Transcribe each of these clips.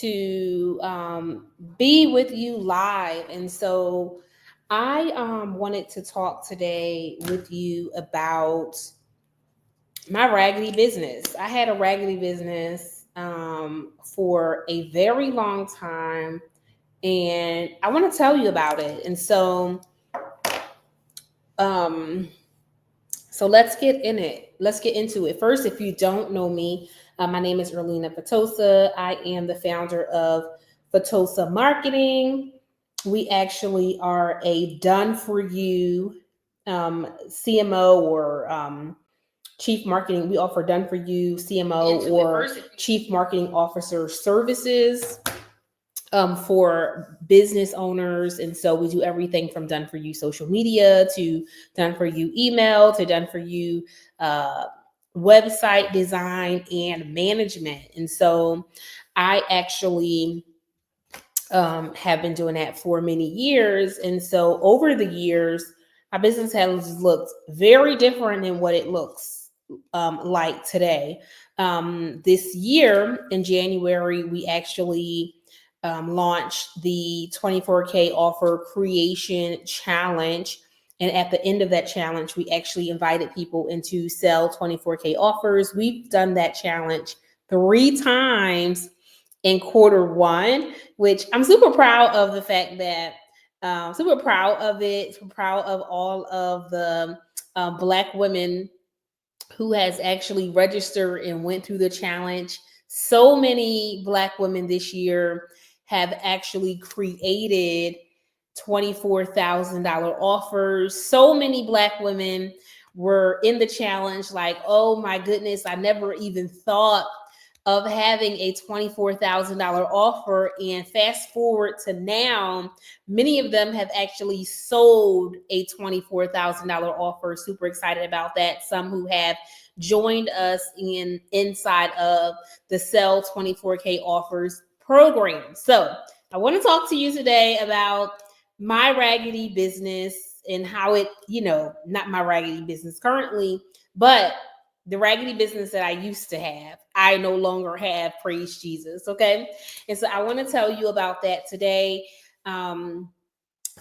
to be with you live. And so I wanted to talk today with you about my raggedy business. I had a raggedy business for a very long time, and I want to tell you about it. And um, so let's get in it. Let's get into it. First, if you don't know me, my name is Erlina Fatosa. I am the founder of Fatosa Marketing. We actually are a done for you CMO or chief marketing. We offer done for you CMO or chief marketing officer services for business owners. And so we do everything from done for you social media to done for you email to done for you website design and management. And so I actually have been doing that for many years. And so over the years, my business has looked very different than what it looks like today. This year in January, we actually launched the 24K Offer Creation Challenge. And at the end of that challenge, we actually invited people into sell 24K offers. We've done that challenge 3 times in quarter 1, which I'm super proud of the fact that super proud of it, super proud of all of the Black women who has actually registered and went through the challenge. So many Black women this year have actually created $24,000 offers. So many Black women were in the challenge like, oh my goodness, I never even thought of having a $24,000 offer. And fast forward to now, many of them have actually sold a $24,000 offer. Super excited about that. Some who have joined us inside of the Sell 24K Offers program. So I want to talk to you today about my raggedy business and how it, not my raggedy business currently, but the raggedy business that I used to have, I no longer have. Praise Jesus. Okay. And so I want to tell you about that today. Some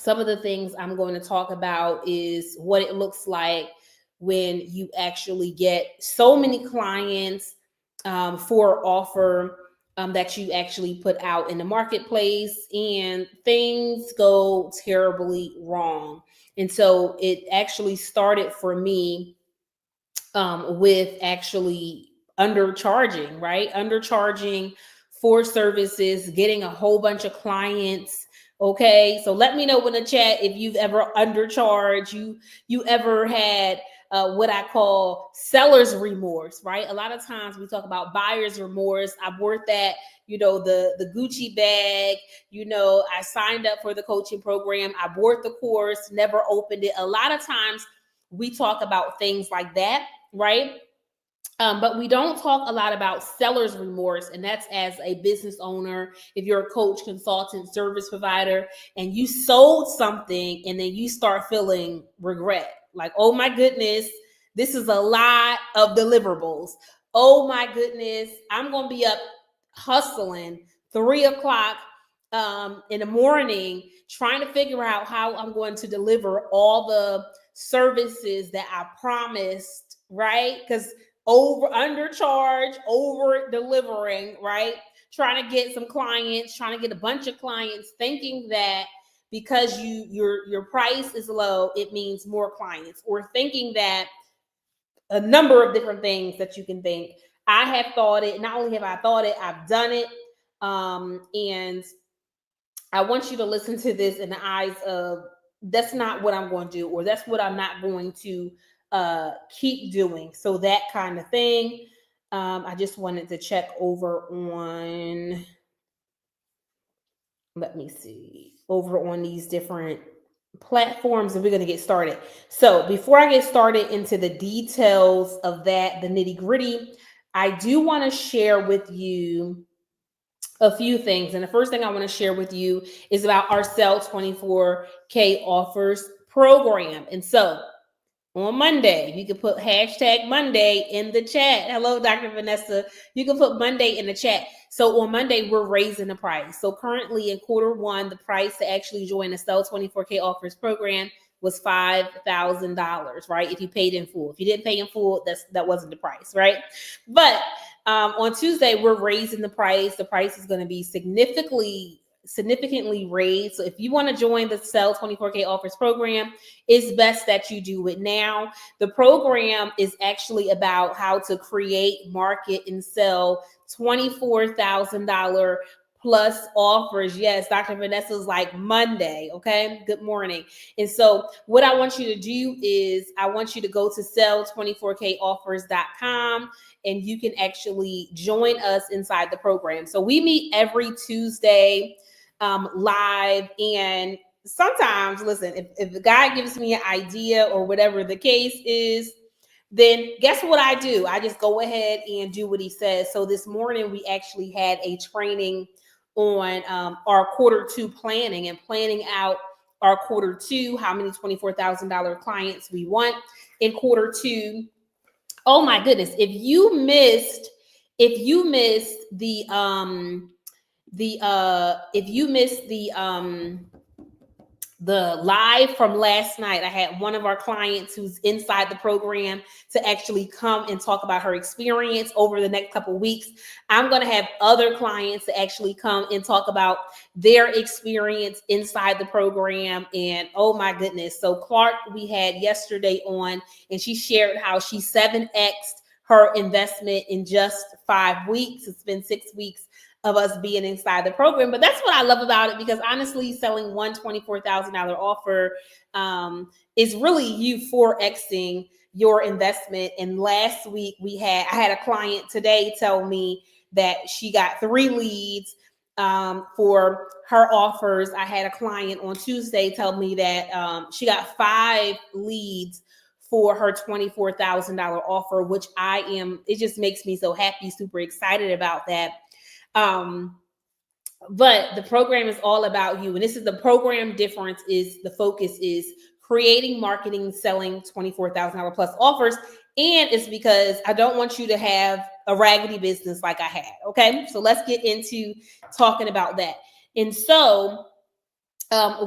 of the things I'm going to talk about is what it looks like when you actually get so many clients for offer that you actually put out in the marketplace and things go terribly wrong. And so it actually started for me with actually undercharging, right? Undercharging for services, getting a whole bunch of clients. Okay, so let me know in the chat if you've ever undercharged, you ever had what I call seller's remorse, right? A lot of times we talk about buyer's remorse. I bought that, the Gucci bag, I signed up for the coaching program, I bought the course, never opened it. A lot of times we talk about things like that, right? But we don't talk a lot about seller's remorse, and that's as a business owner, if you're a coach, consultant, service provider, and you sold something and then you start feeling regret. Like, oh my goodness, this is a lot of deliverables. Oh my goodness, I'm going to be up hustling 3 o'clock in the morning, trying to figure out how I'm going to deliver all the services that I promised, right? Because undercharge, over delivering, right? Trying to get some clients, trying to get a bunch of clients, thinking that because your price is low, it means more clients, or thinking that a number of different things that you can think. I have thought it. Not only have I thought it, I've done it. And I want you to listen to this in the eyes of that's not what I'm going to do, or that's what I'm not going to keep doing. So that kind of thing. I just wanted to check over on, let me see, over on these different platforms, and we're going to get started. So before I get started into the details of that, the nitty gritty, I do want to share with you a few things. And the first thing I want to share with you is about our Sell 24K Offers program. And so on Monday. You can put hashtag Monday in the chat. Hello, Dr. Vanessa. You can put Monday in the chat. So on Monday, we're raising the price. So currently in quarter one, the price to actually join the Sell 24K Offers program was $5,000, right? If you paid in full. If you didn't pay in full, that wasn't the price, right? But on Tuesday, we're raising the price. The price is going to be significantly raised. So if you want to join the Sell 24K Offers program, it's best that you do it now. The program is actually about how to create, market, and sell $24,000 plus offers. Yes, Dr. Vanessa's like Monday. Okay, good morning. And so what I want you to do is I want you to go to sell24koffers.com and you can actually join us inside the program. So we meet every Tuesday live, and sometimes, listen, if the guy gives me an idea or whatever the case is, then guess what I do? I just go ahead and do what he says. So this morning we actually had a training on our quarter two planning and planning out our quarter two, how many $24,000 clients we want in quarter two. Oh my goodness. If you missed the live from last night, I had one of our clients who's inside the program to actually come and talk about her experience over the next couple of weeks. I'm going to have other clients to actually come and talk about their experience inside the program. And oh my goodness. So Clark, we had yesterday on, and she shared how she 7x'd her investment in just 5 weeks. It's been 6 weeks of us being inside the program. But that's what I love about it, because honestly, selling one $24,000 offer is really you 4xing your investment. And last week I had a client today tell me that she got 3 leads for her offers. I had a client on Tuesday tell me that she got 5 leads for her $24,000 offer, which it just makes me so happy, super excited about that. But the program is all about you. And this is the program difference, is the focus is creating, marketing, selling $24,000 plus offers. And it's because I don't want you to have a raggedy business like I had. Okay. So let's get into talking about that. And so,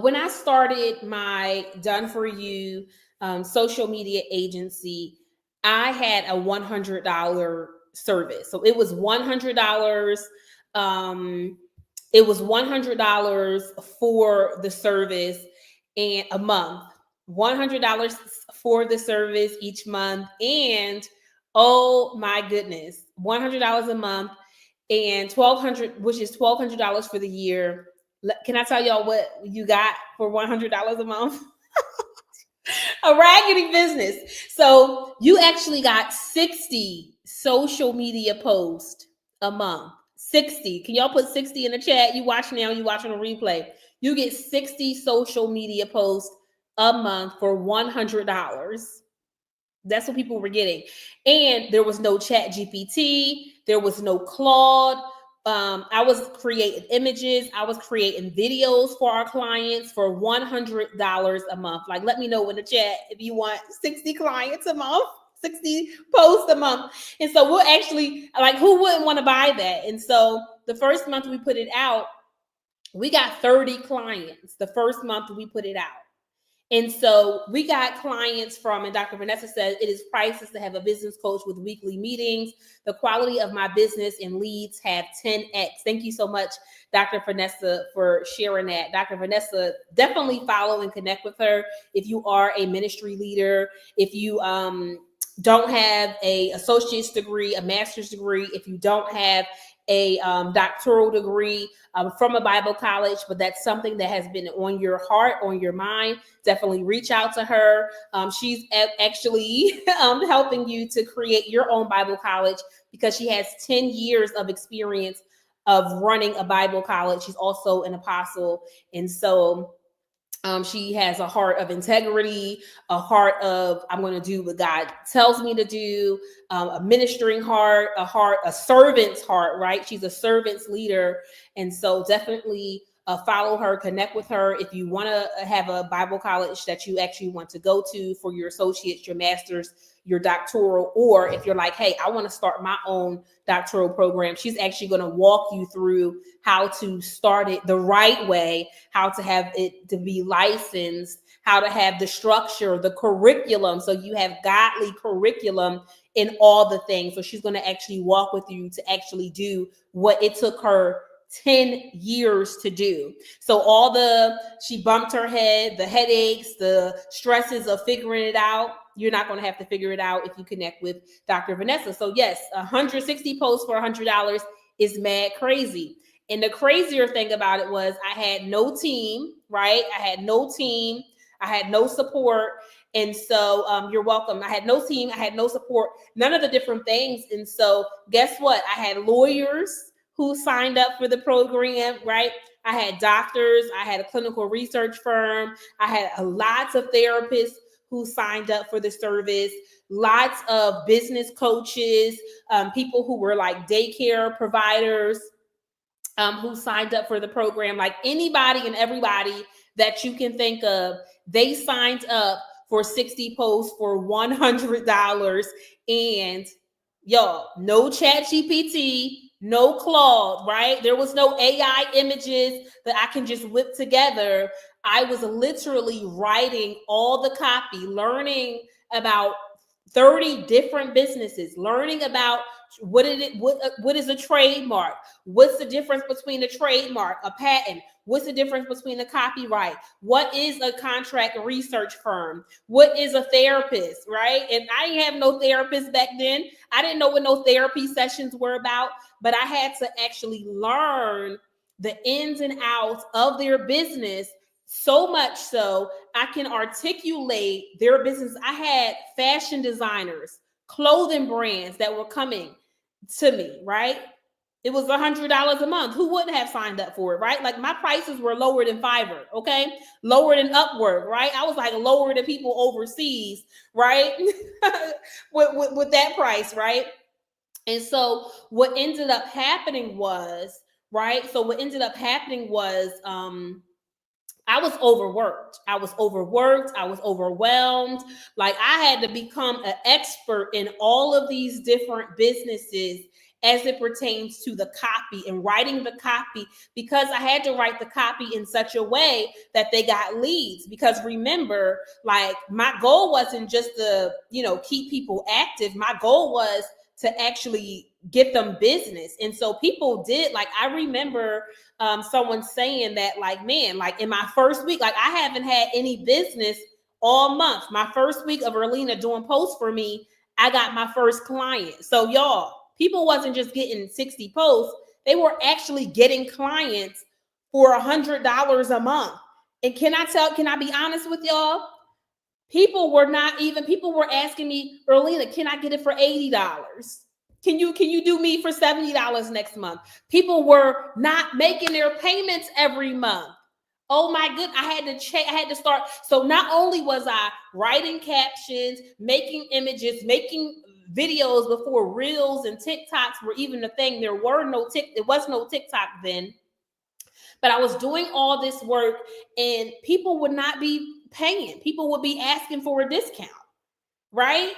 when I started my Done For You social media agency, I had a $100 service. So it was $100. It was $100 for the service and a month, $100 for the service each month. And oh my goodness, $100 a month and $1,200, which is $1,200 for the year. Can I tell y'all what you got for $100 a month? A raggedy business. So you actually got 60 social media posts a month. 60. Can y'all put 60 in the chat? You watch now, you watch on a replay. You get 60 social media posts a month for $100. That's what people were getting. And there was no Chat GPT. There was no Claude. I was creating images. I was creating videos for our clients for $100 a month. Like, let me know in the chat if you want 60 clients a month, 60 posts a month. And so we'll actually, like, who wouldn't want to buy that? And so the first month we put it out, we got 30 clients the first month we put it out. And so we got clients from, and Dr. Vanessa says, it is priceless to have a business coach with weekly meetings. The quality of my business and leads have 10x. Thank you so much, Dr. Vanessa, for sharing that. Dr. Vanessa, definitely follow and connect with her if you are a ministry leader, if you don't have a associate's degree, a master's degree, if you don't have a doctoral degree from a Bible college, but that's something that has been on your heart, on your mind, definitely reach out to her. She's actually helping you to create your own Bible college, because she has 10 years of experience of running a Bible college. She's also an apostle. And so she has a heart of integrity, a heart of, I'm going to do what God tells me to do, a ministering heart, a servant's heart, right? She's a servant's leader. And so definitely follow her, connect with her. If you want to have a Bible college that you actually want to go to for your associates, your master's, your doctoral, or if you're like, hey, I want to start my own doctoral program, she's actually going to walk you through how to start it the right way, how to have it to be licensed, how to have the structure, the curriculum. So you have godly curriculum in all the things. So she's going to actually walk with you to actually do what it took her 10 years to do. So she bumped her head, the headaches, the stresses of figuring it out, you're not going to have to figure it out if you connect with Dr. Vanessa. So yes, 160 posts for $100 is mad crazy. And the crazier thing about it was I had no team, right? I had no team. I had no support. And so you're welcome. I had no team. I had no support, none of the different things. And so guess what? I had lawyers who signed up for the program, right? I had doctors. I had a clinical research firm. I had lots of therapists who signed up for the service, lots of business coaches, people who were like daycare providers who signed up for the program, like anybody and everybody that you can think of, they signed up for 60 posts for $100. And y'all, no ChatGPT, no Claude, right? There was no AI images that I can just whip together. I was literally writing all the copy, learning about 30 different businesses, learning about what is a trademark, what's the difference between a trademark, a patent, what's the difference between a copyright, what is a contract research firm, what is a therapist, right? And I didn't have no therapist back then. I didn't know what no therapy sessions were about, but I had to actually learn the ins and outs of their business, so much so I can articulate their business. I had fashion designers, clothing brands that were coming to me, right? It was $100 a month. Who wouldn't have signed up for it, right? Like my prices were lower than Fiverr, okay? Lower than Upwork, right? I was like lower than people overseas, right? with that price, right? And so what ended up happening was, right? So what ended up happening was, I was overworked. I was overwhelmed. Like I had to become an expert in all of these different businesses as it pertains to the copy and writing the copy, because I had to write the copy in such a way that they got leads. Because remember, like my goal wasn't just to, keep people active. My goal was to actually get them business. And so people did, like, I remember someone saying that, like, man, like in my first week, like I haven't had any business all month. My first week of Erlina doing posts for me, I got my first client. So y'all, people wasn't just getting 60 posts. They were actually getting clients for $100 a month. And can I be honest with y'all? People were asking me, Erlina, can I get it for $80? Can you do me for $70 next month? People were not making their payments every month. Oh my goodness, I had to start. So not only was I writing captions, making images, making videos before Reels and TikToks were even a thing. There was no TikTok then. But I was doing all this work and people would not be paying. People would be asking for a discount, right?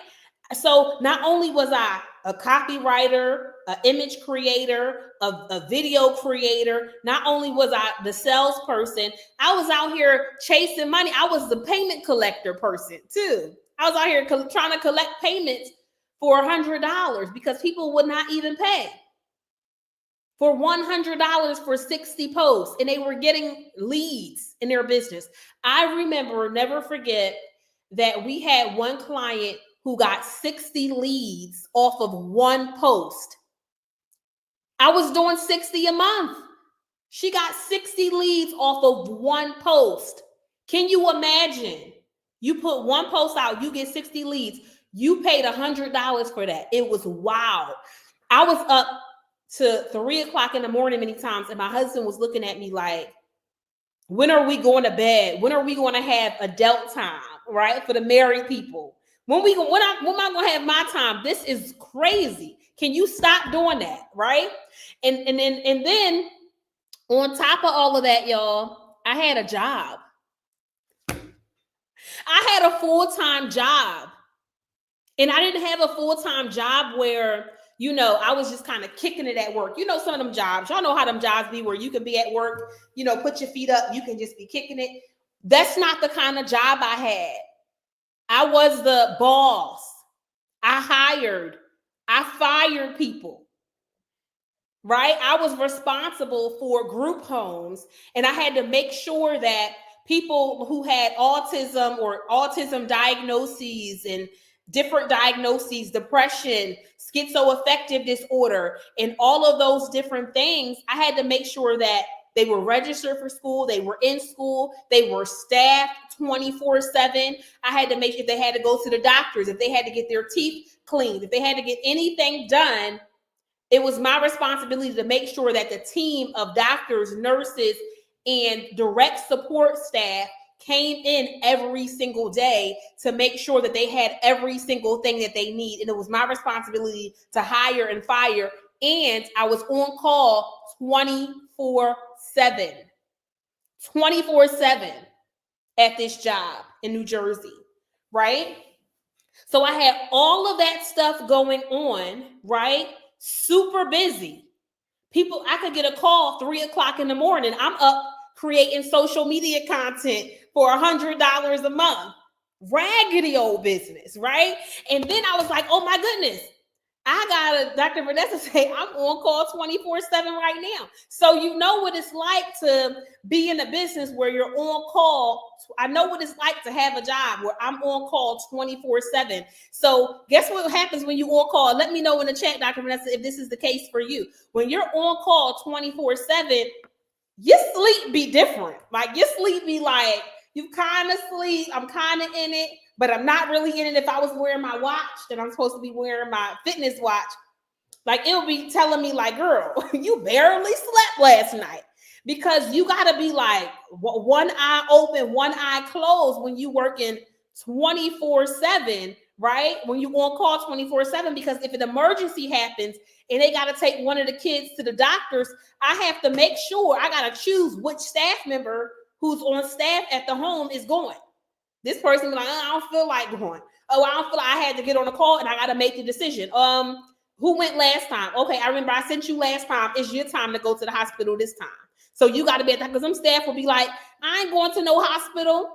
So not only was I a copywriter, an image creator, a video creator, not only was I the salesperson, I was out here chasing money. I was the payment collector person too. I was out here trying to collect payments for $100 because people would not even pay. For $100 for 60 posts, and they were getting leads in their business. I remember, never forget, that we had one client who got 60 leads off of one post. I was doing 60 a month. She got 60 leads off of one post. Can you imagine? You put one post out, you get 60 leads. You paid $100 for that. It was wild. I was up to 3 o'clock in the morning many times, and my husband was looking at me like, when are we going to bed? When are we going to have adult time, right? For the married people. When am I going to have my time? This is crazy. Can you stop doing that, right? And then On top of all of that, y'all, I had a job. I had a full-time job. And I didn't have a full-time job where, I was just kind of kicking it at work. Some of them jobs, y'all know how them jobs be where you can be at work, put your feet up, you can just be kicking it. That's not the kind of job I had. I was the boss. I hired, I fired people, right? I was responsible for group homes, and I had to make sure that people who had autism or autism diagnoses and different diagnoses, depression, schizoaffective disorder, and all of those different things, I had to make sure that they were registered for school, they were in school, they were staffed 24/7. I had to make sure if they had to go to the doctors, if they had to get their teeth cleaned, if they had to get anything done, it was my responsibility to make sure that the team of doctors, nurses, and direct support staff came in every single day to make sure that they had every single thing that they need. And it was my responsibility to hire and fire. And I was on call 24/7. 24/7 at this job in New Jersey, right? So I had all of that stuff going on, right? Super busy. People, I could get a call 3:00 in the morning. I'm up creating social media content for $100 a month. Raggedy old business, right? And then I was like, oh my goodness, I got Dr. Vanessa say I'm on call 24/7 right now. So you know what it's like to be in a business where you're on call. I know what it's like to have a job where I'm on call 24/7. So guess what happens when you on call? Let me know in the chat, Dr. Vanessa, if this is the case for you. When you're on call 24/7, your sleep be different. Like your sleep be like, you kind of sleep, I'm kind of in it, but I'm not really in it. If I was wearing my watch, then I'm supposed to be wearing my fitness watch. Like it'll be telling me like, girl, you barely slept last night, because you got to be like one eye open, one eye closed when you working 24/7, right? When you on call 24/7, because if an emergency happens and they got to take one of the kids to the doctors, I have to make sure I got to choose which staff member who's on staff at the home is going. This person be like, I don't feel like going. Oh, I don't feel like I had to get on a call and I got to make the decision. Who went last time? Okay, I remember I sent you last time. It's your time to go to the hospital this time. So you got to be at that, because some staff will be like, I ain't going to no hospital.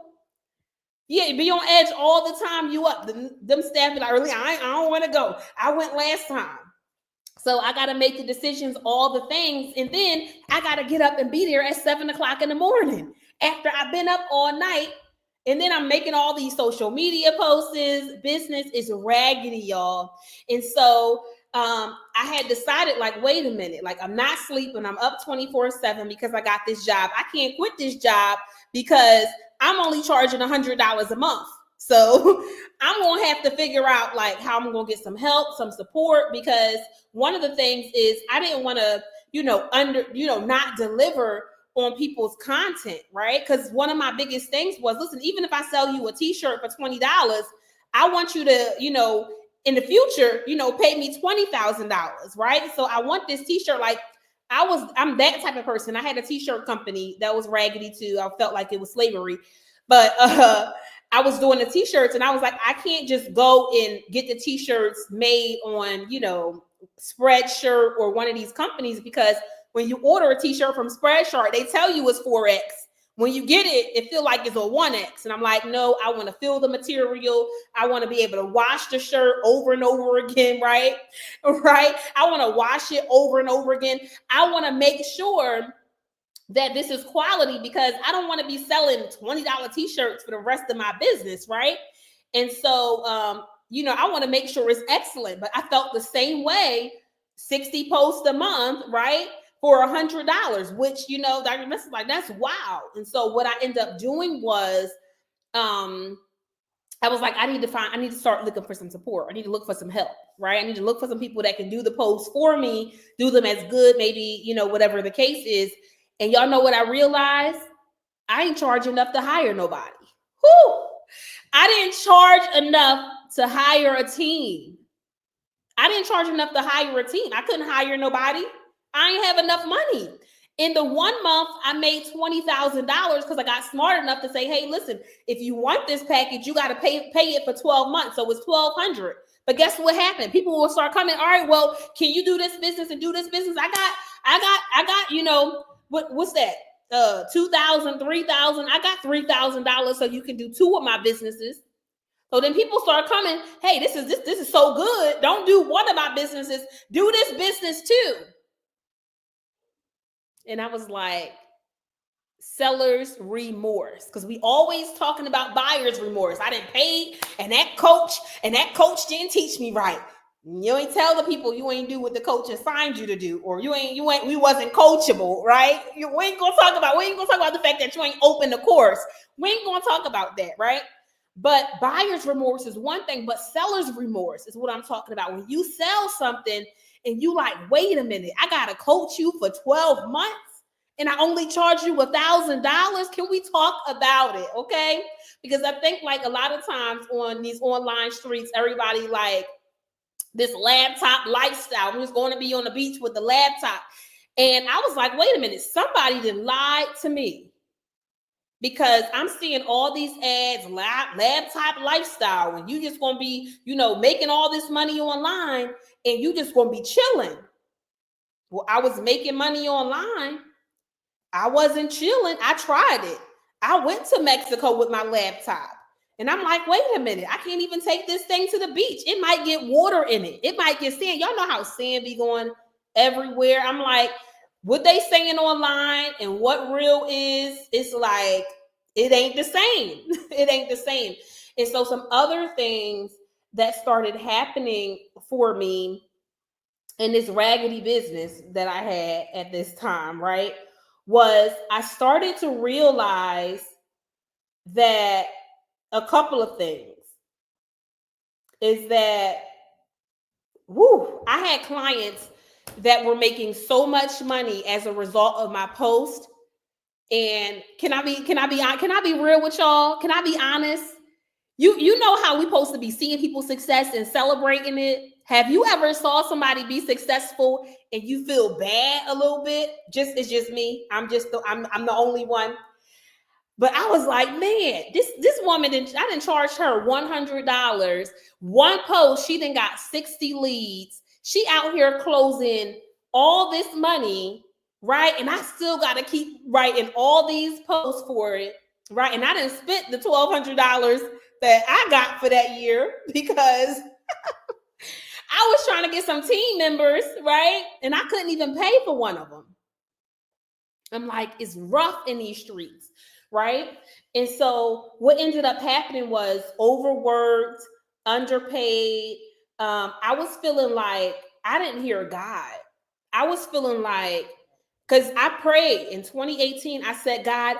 Yeah, be on edge all the time. You up. Them staff be like, really, I don't want to go. I went last time. So I got to make the decisions, all the things. And then I got to get up and be there at 7:00 in the morning after I've been up all night. And then I'm making all these social media posts. Business is raggedy, y'all. And so I had decided, like, wait a minute, like I'm not sleeping. I'm up 24/7 because I got this job. I can't quit this job because I'm only charging $100 a month. So I'm going to have to figure out like how I'm going to get some help, some support, because one of the things is I didn't want to, not deliver on people's content, right? Because one of my biggest things was, listen, even if I sell you a t-shirt for $20, I want you to, in the future, pay me $20,000, right? So I want this t-shirt. Like I'm that type of person. I had a t-shirt company that was raggedy too. I felt like it was slavery, but I was doing the t-shirts and I was like, I can't just go and get the t-shirts made on, Spreadshirt or one of these companies, because when you order a t-shirt from Spreadshirt, they tell you it's 4X. When you get it, it feels like it's a 1X. And I'm like, no, I want to feel the material. I want to be able to wash the shirt over and over again, right? Right? I want to wash it over and over again. I want to make sure that this is quality, because I don't want to be selling $20 t-shirts for the rest of my business, right? And so, I want to make sure it's excellent. But I felt the same way, 60 posts a month, right? For $100, which, Dr. Mess is like, that's wow. And so what I ended up doing was, I was like, I need to start looking for some support. I need to look for some help, right? I need to look for some people that can do the posts for me, do them as good, maybe, whatever the case is. And y'all know what I realized? I ain't charging enough to hire nobody. Whew. I didn't charge enough to hire a team. I didn't charge enough to hire a team. I couldn't hire nobody. I ain't have enough money. In the 1 month, I made $20,000 because I got smart enough to say, hey, listen, if you want this package, you got to pay it for 12 months. So it's $1,200. But guess what happened? People will start coming. All right, well, can you do this business and do this business? I got, you know, what's that? 2,000, 3,000. I got $3,000 so you can do 2 of my businesses. So then people start coming. Hey, this is so good. Don't do one of my businesses. Do this business too. And I was like, seller's remorse, because we always talking about buyer's remorse. I didn't pay, and that coach didn't teach me right. You ain't tell the people you ain't do what the coach assigned you to do, or we wasn't coachable, right? We ain't gonna talk about the fact that you ain't open the course. We ain't gonna talk about that, right? But buyer's remorse is one thing, but seller's remorse is what I'm talking about. When you sell something and you like, wait a minute, I gotta coach you for 12 months and I only charge you $1,000. Can we talk about it? Okay. Because I think like a lot of times on these online streets, everybody like this laptop lifestyle. We was going to be on the beach with the laptop. And I was like, wait a minute, somebody did lie to me. Because I'm seeing all these ads, laptop lifestyle, and you just gonna be, you know, making all this money online, and you just gonna be chilling. Well, I was making money online. I wasn't chilling. I tried it. I went to Mexico with my laptop, and I'm like, wait a minute, I can't even take this thing to the beach. It might get water in it. It might get sand. Y'all know how sand be going everywhere. I'm like, what they saying online and what real is, it's like, it ain't the same. It ain't the same. And so some other things that started happening for me in this raggedy business that I had at this time, right, was I started to realize that a couple of things is that, I had clients that were making so much money as a result of my post. And can I be real with y'all? Can I be honest? You know how we supposed to be seeing people's success and celebrating it. Have you ever saw somebody be successful and you feel bad a little bit? It's just me. I'm the only one. But I was like, man, this woman I didn't charge her $100. One post, she then got 60 leads. She out here closing all this money, right? And I still got to keep writing all these posts for it, right? And I didn't spend the $1,200 that I got for that year because I was trying to get some team members, right? And I couldn't even pay for one of them. I'm like, it's rough in these streets, right? And so what ended up happening was overworked, underpaid. I was feeling like I didn't hear God. I was feeling like, because I prayed in 2018, I said, God,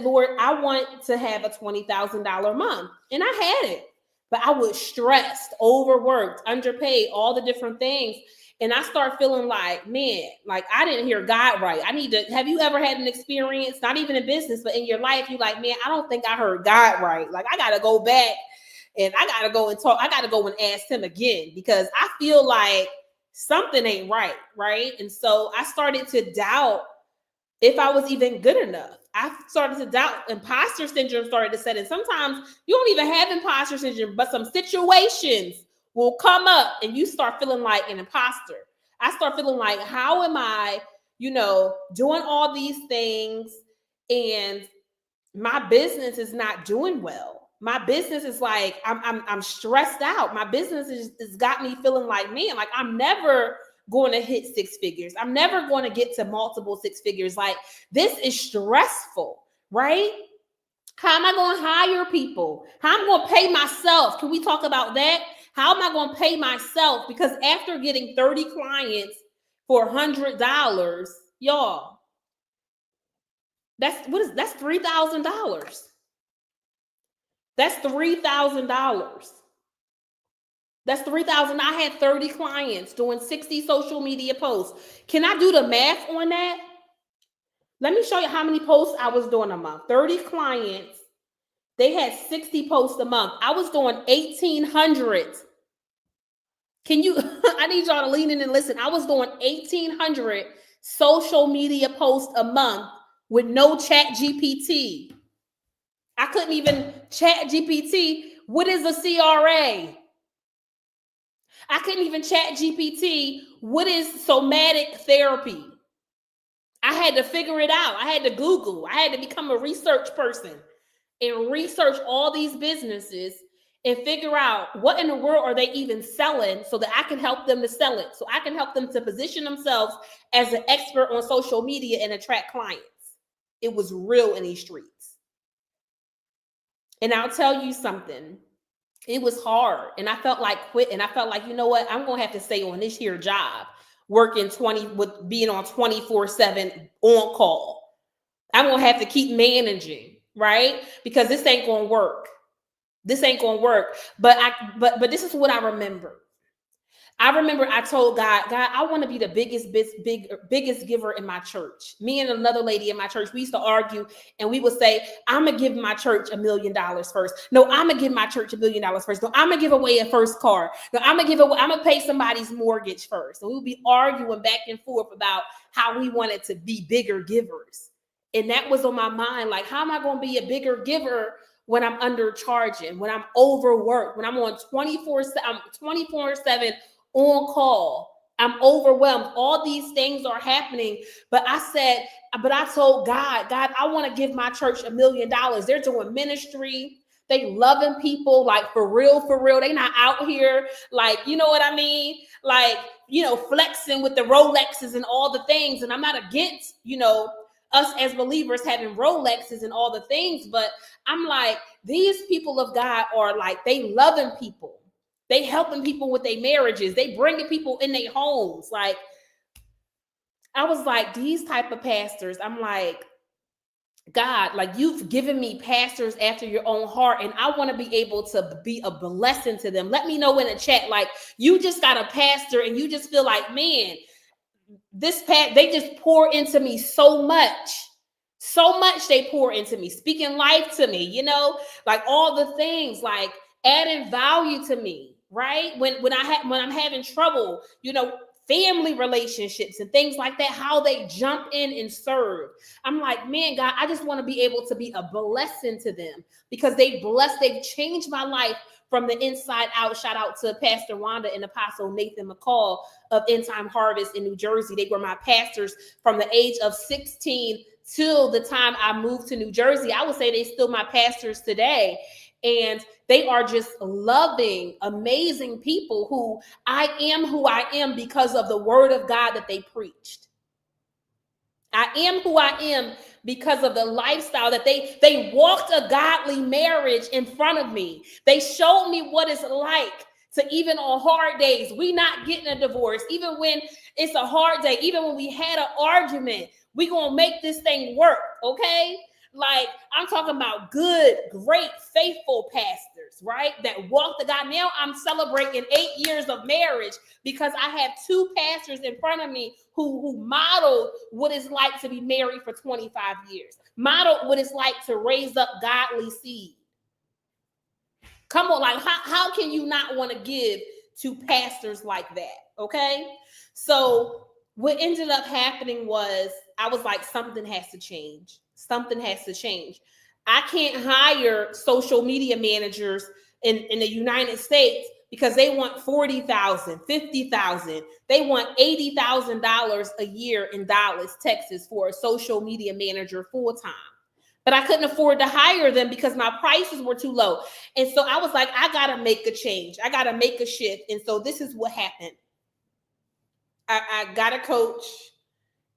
Lord, I want to have a $20,000 month. And I had it, but I was stressed, overworked, underpaid, all the different things. And I start feeling like, man, like I didn't hear God right. Have you ever had an experience, not even in business, but in your life, you like, man, I don't think I heard God right. Like I got to go back and I got to go and talk. I got to go and ask him again because I feel like something ain't right. Right. And so I started to doubt if I was even good enough. I started to doubt. Imposter syndrome started to set in. Sometimes you don't even have imposter syndrome, but some situations will come up and you start feeling like an imposter. I start feeling like, how am I, doing all these things and my business is not doing well. My business is like, I'm stressed out. My business has got me feeling like, man, like I'm never going to hit 6 figures. I'm never going to get to multiple 6 figures. Like this is stressful, right? How am I going to hire people? How am I going to pay myself? Can we talk about that? How am I going to pay myself? Because after getting 30 clients for $100, y'all, that's $3,000. That's $3,000. That's $3,000. I had 30 clients doing 60 social media posts. Can I do the math on that? Let me show you how many posts I was doing a month. 30 clients. They had 60 posts a month. I was doing 1,800. I need y'all to lean in and listen. I was doing 1,800 social media posts a month with no chat GPT. I couldn't even chat GPT. What is a CRA? I couldn't even chat GPT. What is somatic therapy? I had to figure it out. I had to Google. I had to become a research person and research all these businesses and figure out what in the world are they even selling so that I can help them to sell it. So I can help them to position themselves as an expert on social media and attract clients. It was real in these streets. And I'll tell you something. It was hard. And I felt like quitting. I felt like, you know what? I'm going to have to stay on this here job, working with being on 24/7 on call. I'm going to have to keep managing, right? Because this ain't going to work. This ain't going to work. But this is what I remember. I remember I told God, I want to be the biggest giver in my church. Me and another lady in my church, we used to argue and we would say, I'm going to give my church $1 million first. No, I'm going to give my church $1 million first. No, I'm going to give away a first car. No, I'm going to pay somebody's mortgage first. So we would be arguing back and forth about how we wanted to be bigger givers. And that was on my mind. Like, how am I going to be a bigger giver when I'm undercharging, when I'm overworked, when I'm on 24/7 on call, I'm overwhelmed. All these things are happening. But I told God, I want to give my church $1 million. They're doing ministry. They loving people, like for real. They not out here, like, you know what I mean? Like, flexing with the Rolexes and all the things. And I'm not against, us as believers having Rolexes and all the things. But I'm like, these people of God are like, they loving people. They helping people with their marriages. They bringing people in their homes. Like, I was like, these type of pastors, I'm like, God, like, you've given me pastors after your own heart, and I want to be able to be a blessing to them. Let me know in the chat, like, you just got a pastor and you just feel like, man, they just pour into me so much. So much they pour into me, speaking life to me, like all the things, like adding value to me. Right? When I'm having trouble, family relationships and things like that, how they jump in and serve. I'm like, man, God, I just want to be able to be a blessing to them because they've changed my life from the inside out. Shout out to Pastor Wanda and Apostle Nathan McCall of End Time Harvest in New Jersey. They were my pastors from the age of 16 till the time I moved to New Jersey. I would say they still my pastors today. And they are just loving, amazing people who I am because of the word of God that they preached. I am who I am because of the lifestyle that they walked a godly marriage in front of me. They showed me what it's like to, even on hard days, we not getting a divorce. Even when it's a hard day, even when we had an argument, we gonna make this thing work, okay? Like, I'm talking about good, great, faithful pastors, right? That walk the God. Now I'm celebrating 8 years of marriage because I have 2 pastors in front of me who modeled what it's like to be married for 25 years, modeled what it's like to raise up godly seed. Come on, like, how can you not want to give to pastors like that, okay? So what ended up happening was I was like, something has to change. Something has to change. I can't hire social media managers in the United States because they want $40,000, $50,000. They want $80,000 a year in Dallas, Texas for a social media manager full time. But I couldn't afford to hire them because my prices were too low. And so I was like, I got to make a change. I got to make a shift. And so this is what happened. I got a coach,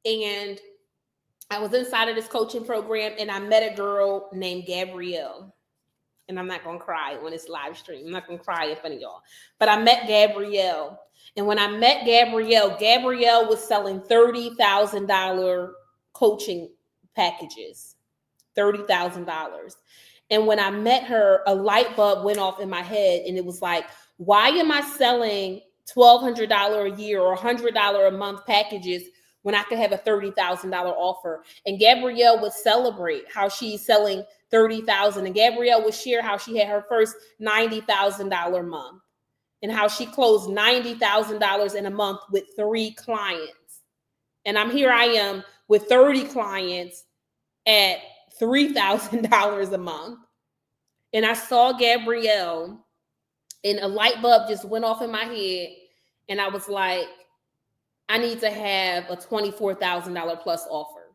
and I was inside of this coaching program, and I met a girl named Gabrielle. And I'm not going to cry on this live stream. I'm not going to cry in front of y'all. But I met Gabrielle. And when I met Gabrielle was selling $30,000 coaching packages. $30,000. And when I met her, a light bulb went off in my head. And it was like, why am I selling $1,200 a year or $100 a month packages when I could have a $30,000 offer? And Gabrielle would celebrate how she's selling $30,000. And Gabrielle would share how she had her first $90,000 month and how she closed $90,000 in a month with 3 clients. And I am with 30 clients at $3,000 a month. And I saw Gabrielle, and a light bulb just went off in my head. And I was like, I need to have a $24,000 plus offer.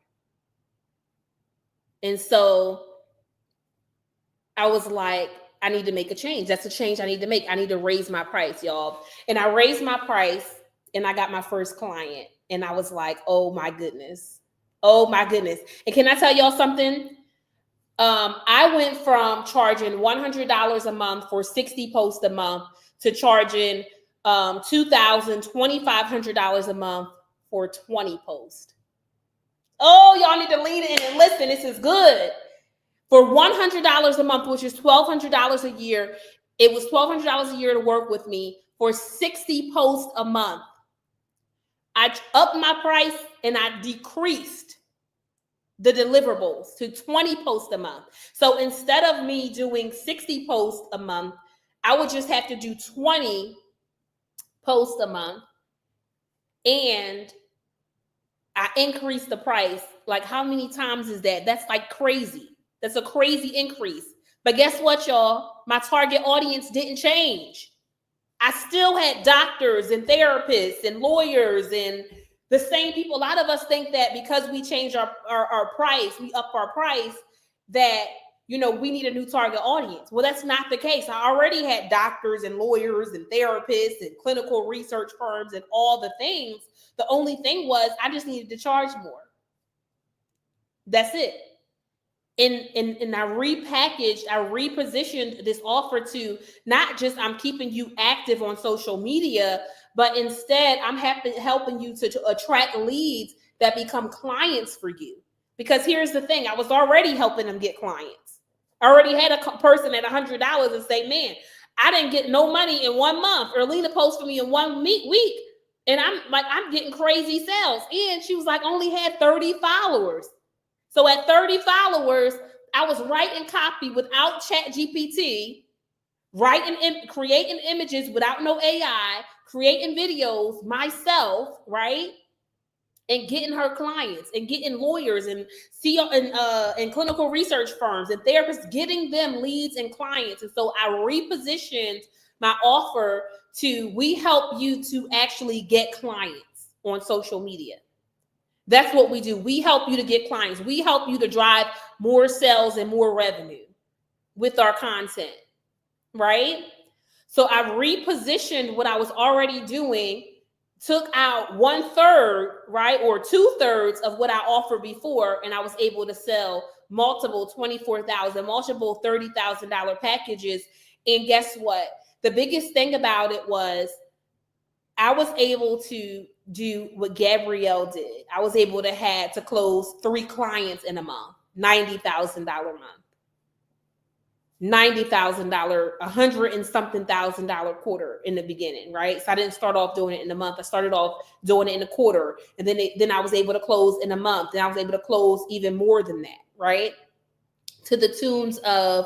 And so I was like, I need to make a change. That's a change I need to make. I need to raise my price, y'all. And I raised my price, and I got my first client. And I was like, oh my goodness. Oh my goodness. And can I tell y'all something? I went from charging $100 a month for 60 posts a month to charging $2,000, $2,500 a month for 20 posts. Oh, y'all need to lean in and listen. This is good. For $100 a month, which is $1,200 a year, it was $1,200 a year to work with me for 60 posts a month. I upped my price and I decreased the deliverables to 20 posts a month. So instead of me doing 60 posts a month, I would just have to do 20 posts a month. And I increased the price. Like, how many times is that? That's like crazy. That's a crazy increase. But guess what, y'all? My target audience didn't change. I still had doctors and therapists and lawyers and the same people. A lot of us think that because we change our price, we up our price, that, you know, we need a new target audience. Well, that's not the case. I already had doctors and lawyers and therapists and clinical research firms and all the things. The only thing was I just needed to charge more. That's it. And I repackaged, I repositioned this offer to not just I'm keeping you active on social media, but instead I'm helping you to attract leads that become clients for you. Because here's the thing, I was already helping them get clients. I already had a person at $100 and say, man, I didn't get no money in 1 month. Erlina posted for me in 1 week. And I'm like, I'm getting crazy sales. And she was like, only had 30 followers. So at 30 followers, I was writing copy without ChatGPT, creating images without no AI, creating videos myself, right? And getting her clients and getting lawyers and CEO and clinical research firms and therapists, getting them leads and clients. And so I repositioned my offer to, we help you to actually get clients on social media. That's what we do. We help you to get clients. We help you to drive more sales and more revenue with our content, right? So I repositioned what I was already doing, took out 1/3, right, or 2/3 of what I offered before, and I was able to sell multiple $24,000, multiple $30,000 packages. And guess what? The biggest thing about it was I was able to do what Gabrielle did. I was able to close 3 clients in a month, $90,000 a month. $90,000, $100 and something thousand quarter in the beginning, right? So I didn't start off doing it in a month. I started off doing it in a quarter, and then I was able to close in a month. Then I was able to close even more than that, right? To the tunes of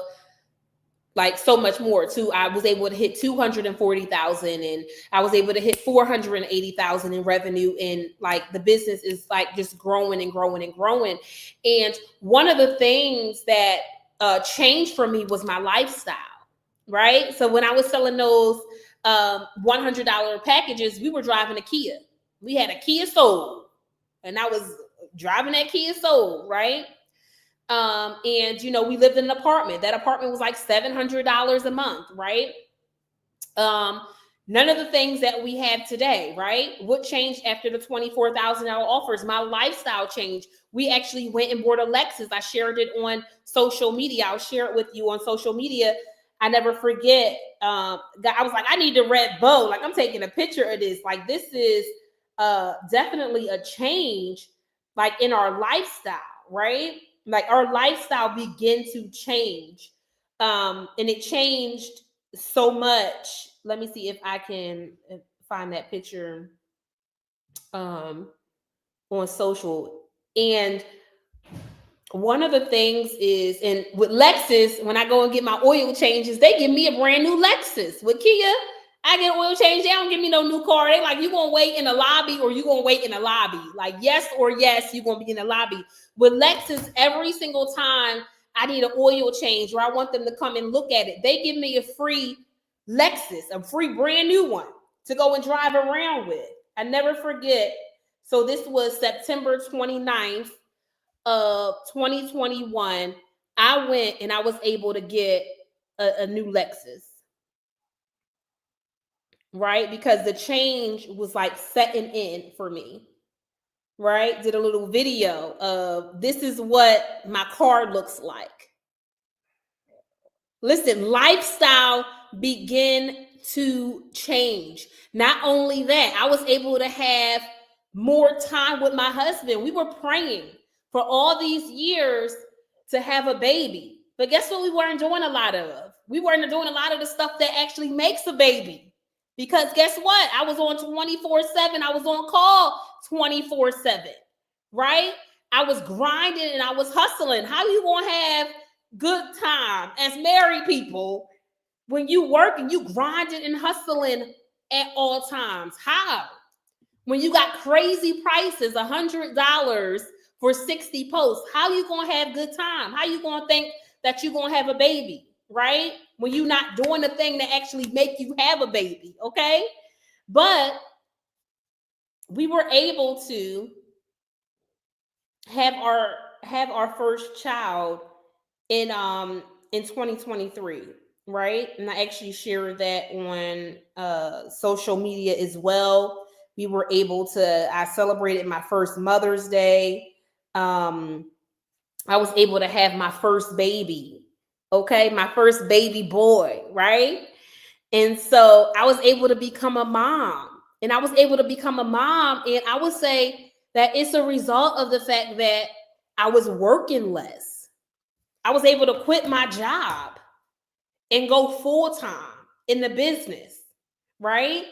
like so much more too. I was able to hit 240,000, and I was able to hit 480,000 in revenue. And like the business is like just growing and growing and growing. And one of the things that changed for me was my lifestyle, right? So when I was selling those $100 packages, we were driving a Kia. We had a Kia Soul, and I was driving that Kia Soul, right? And you know, we lived in an apartment. That apartment was like $700 a month, right? None of the things that we have today, right? What changed after the $24,000 offers? My lifestyle changed. We actually went and bought a Lexus. I shared it on social media. I'll share it with you on social media. I never forget. I was like, I need the red bow. Like, I'm taking a picture of this. Like, this is definitely a change, like in our lifestyle, right? Like our lifestyle began to change. And it changed so much. Let me see if I can find that picture on social. And one of the things is, and with Lexus, when I go and get my oil changes, they give me a brand new Lexus. With Kia, I get an oil change. They don't give me no new car. They like, you gonna wait in the lobby or you gonna wait in the lobby? Like, yes or yes, you gonna be in the lobby. With Lexus, every single time I need an oil change or I want them to come and look at it, they give me a free Lexus, a free brand new one to go and drive around with. I never forget. So this was September 29th of 2021. I went and I was able to get a new Lexus, right? Because the change was like setting in for me, right? Did a little video of this is what my car looks like. Listen, lifestyle begin to change. Not only that, I was able to have more time with my husband. We were praying for all these years to have a baby. But guess what we weren't doing a lot of? We weren't doing a lot of the stuff that actually makes a baby. Because guess what? I was on 24/7. I was on call 24/7, right? I was grinding and I was hustling. How you gonna have good time as married people when you work and you grinding and hustling at all times? How? When you got crazy prices, $100 for 60 posts, how you gonna have good time? How you gonna think that you gonna have a baby, right? When you're not doing the thing that actually make you have a baby, okay? But we were able to have our first child in 2023, right? And I actually shared that on social media as well. We were able to, I celebrated my first Mother's Day. I was able to have my first baby, okay? My first baby boy, right? And so I was able to become a mom. And I was able to become a mom. And I would say that it's a result of the fact that I was working less. I was able to quit my job and go full time in the business, right?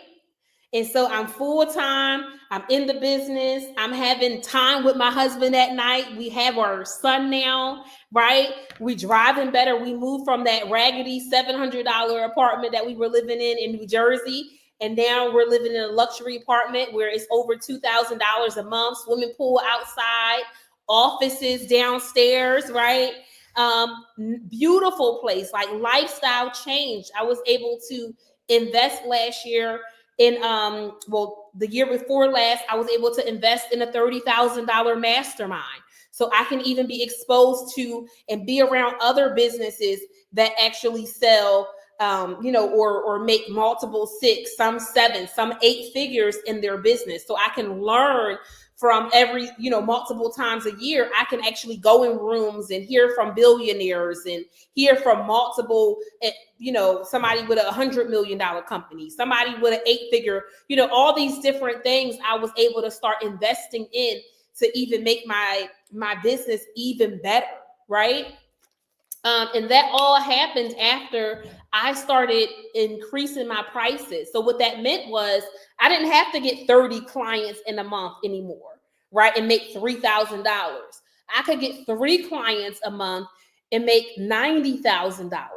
And so I'm full time. I'm in the business. I'm having time with my husband at night. We have our son now, right? We driving better. We moved from that raggedy $700 apartment that we were living in New Jersey. And now we're living in a luxury apartment where it's over $2,000 a month, swimming pool outside, offices downstairs, right? Beautiful place, like lifestyle change. I was able to invest last year in the year before last, I was able to invest in a $30,000 mastermind. So I can even be exposed to and be around other businesses that actually sell or make multiple 6, some 7, some 8 figures in their business. So I can learn from every, multiple times a year. I can actually go in rooms and hear from billionaires and hear from multiple, somebody with $100 million company, somebody with an 8-figure, all these different things I was able to start investing in to even make my business even better, right? And that all happened after I started increasing my prices. So what that meant was I didn't have to get 30 clients in a month anymore, right? And make $3,000. I could get 3 clients a month and make $90,000,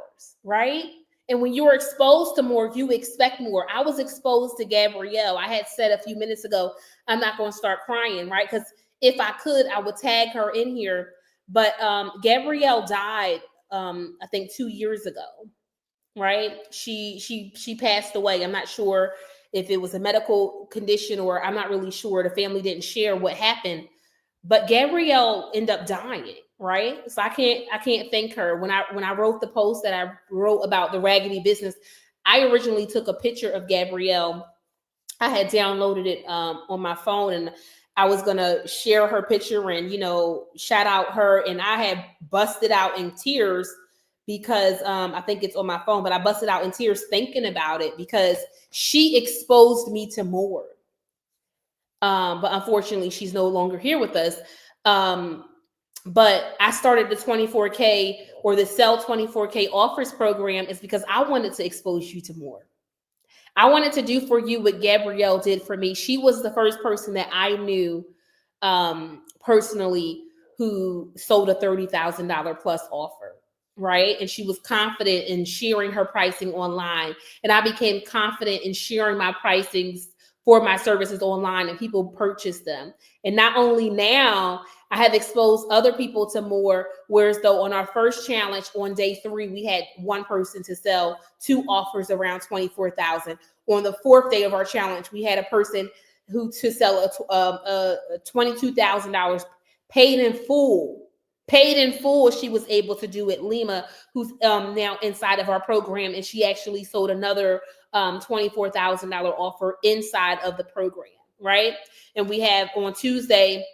right? And when you're exposed to more, you expect more. I was exposed to Gabrielle. I had said a few minutes ago, I'm not going to start crying, right? Because if I could, I would tag her in here. But Gabrielle died, I think 2 years ago, right? She passed away. I'm not sure if it was a medical condition or I'm not really sure. The family didn't share what happened, but Gabrielle ended up dying, right? So I can't thank her. When I wrote the post that I wrote about the raggedy business, I originally took a picture of Gabrielle. I had downloaded it on my phone and I was gonna share her picture and shout out her, and I had busted out in tears because I think it's on my phone, but I busted out in tears thinking about it because she exposed me to more. But unfortunately, she's no longer here with us. But I started the 24K or the Sell 24K Offers program is because I wanted to expose you to more. I wanted to do for you what Gabrielle did for me. She was the first person that I knew personally who sold a $30,000 plus offer, right? And she was confident in sharing her pricing online. And I became confident in sharing my pricings for my services online, and people purchased them. And not only now, I have exposed other people to more. Whereas though on our first challenge on day 3, we had one person to sell 2 offers around 24,000. On the 4th day of our challenge, we had a person who to sell a $22,000 paid in full. Paid in full, she was able to do it. Lima, who's now inside of our program, and she actually sold another $24,000 offer inside of the program, right? And we have on Tuesday,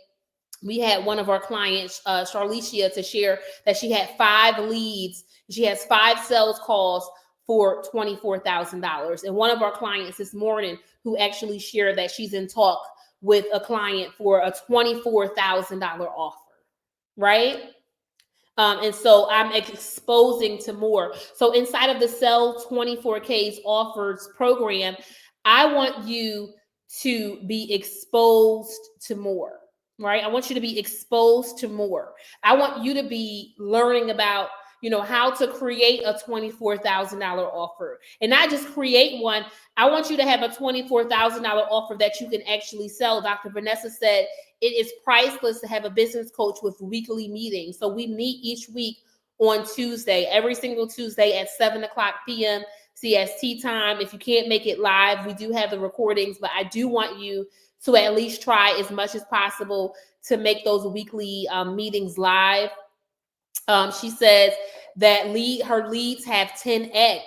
we had one of our clients, Charlicia, to share that she had 5 leads. She has 5 sales calls for $24,000. And one of our clients this morning who actually shared that she's in talk with a client for a $24,000 offer, right? And so I'm exposing to more. So inside of the Sell 24K's offers program, I want you to be exposed to more, right? I want you to be exposed to more. I want you to be learning about, how to create a $24,000 offer, and not just create one. I want you to have a $24,000 offer that you can actually sell. Dr. Vanessa said it is priceless to have a business coach with weekly meetings. So we meet each week on Tuesday, every single Tuesday at 7:00 p.m. CST time. If you can't make it live, we do have the recordings, but I do want you to at least try as much as possible to make those weekly meetings live. She says that her leads have 10x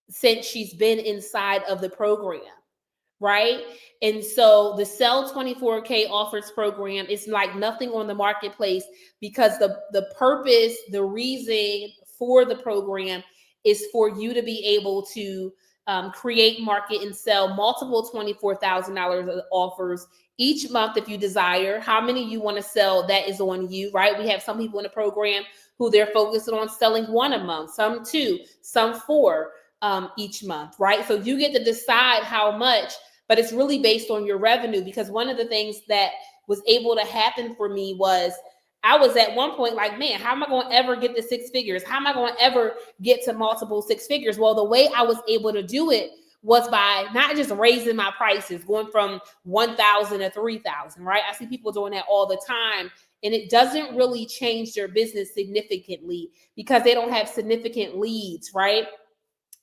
since she's been inside of the program, right? And so the Sell 24K offers program is like nothing on the marketplace, because the purpose, the reason for the program is for you to be able to create, market, and sell multiple $24,000 offers each month if you desire. How many you want to sell, that is on you, right? We have some people in the program who they're focused on selling 1 a month, some 2, some 4 each month, right? So you get to decide how much, but it's really based on your revenue. Because one of the things that was able to happen for me was I was at one point like, man, how am I going to ever get to 6 figures? How am I going to ever get to multiple 6 figures? Well, the way I was able to do it was by not just raising my prices, going from 1,000 to 3,000, right? I see people doing that all the time, and it doesn't really change their business significantly because they don't have significant leads, right?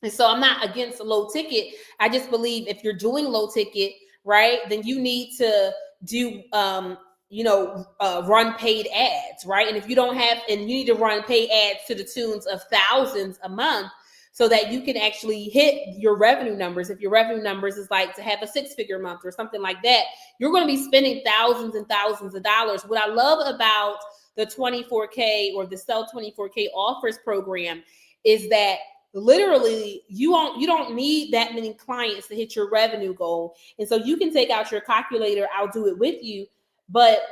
And so I'm not against low ticket. I just believe if you're doing low ticket, right, then you need to do, run paid ads, right? And if you don't have, and you need to run paid ads to the tunes of thousands a month so that you can actually hit your revenue numbers. If your revenue numbers is like to have a 6-figure month or something like that, you're going to be spending thousands and thousands of dollars. What I love about the 24K or the Sell 24K offers program is that literally you don't need that many clients to hit your revenue goal. And so you can take out your calculator. I'll do it with you. But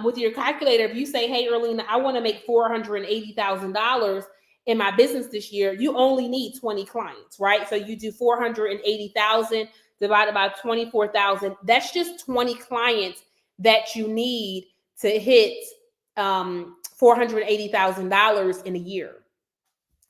with your calculator, if you say, hey, Erlina, I want to make $480,000 in my business this year, you only need 20 clients, right? So you do 480,000 divided by 24,000. That's just 20 clients that you need to hit $480,000 in a year.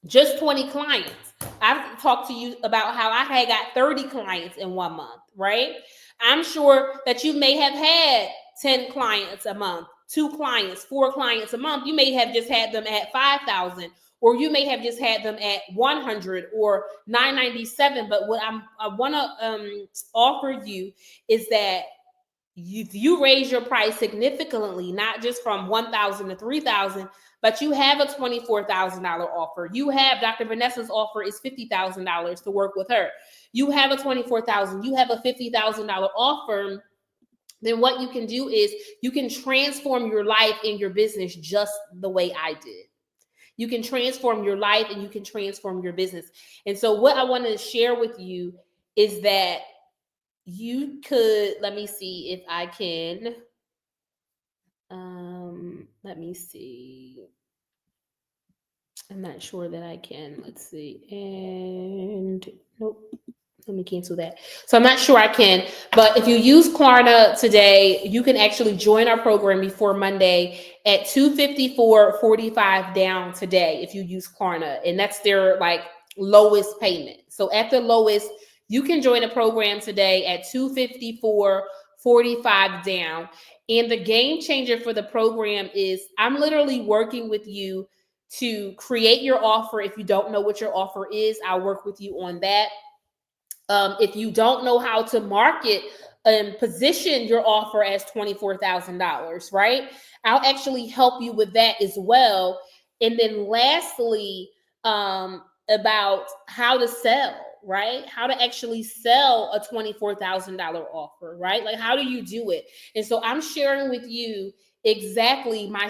Just 20 clients. I've talked to you about how I had got 30 clients in 1 month, right? I'm sure that you may have had 10 clients a month, 2 clients, 4 clients a month. You may have just had them at 5,000, or you may have just had them at 100 or 997. But what I want to offer you is that you raise your price significantly, not just from 1,000 to 3,000, but you have a $24,000 offer. You have Dr. Vanessa's offer is $50,000 to work with her. You have a $24,000. You have a $50,000 offer. Then what you can do is you can transform your life and your business just the way I did. You can transform your life and you can transform your business. And so what I want to share with you is that you could, let me see if I can, let me see. I'm not sure that I can. Let's see. And nope. Let me cancel that. So I'm not sure I can, but if you use Klarna today, you can actually join our program before Monday at $254.45 down today if you use Klarna. And that's their like lowest payment. So at the lowest, you can join the program today at $254.45 down. And the game changer for the program is I'm literally working with you to create your offer. If you don't know what your offer is, I'll work with you on that. If you don't know how to market and position your offer as $24,000, right? I'll actually help you with that as well. And then lastly, about how to sell, right? How to actually sell a $24,000 offer, right? Like, how do you do it? And so I'm sharing with you exactly my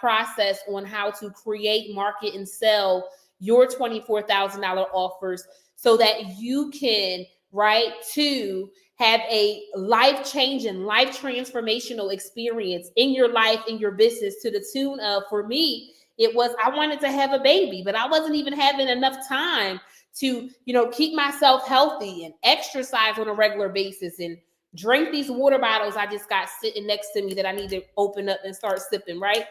process on how to create, market, and sell your $24,000 offers so that you can, right, to have a life-changing, life transformational experience in your life, in your business, to the tune of, for me, it was, I wanted to have a baby, but I wasn't even having enough time to, keep myself healthy and exercise on a regular basis and drink these water bottles I just got sitting next to me that I need to open up and start sipping, right?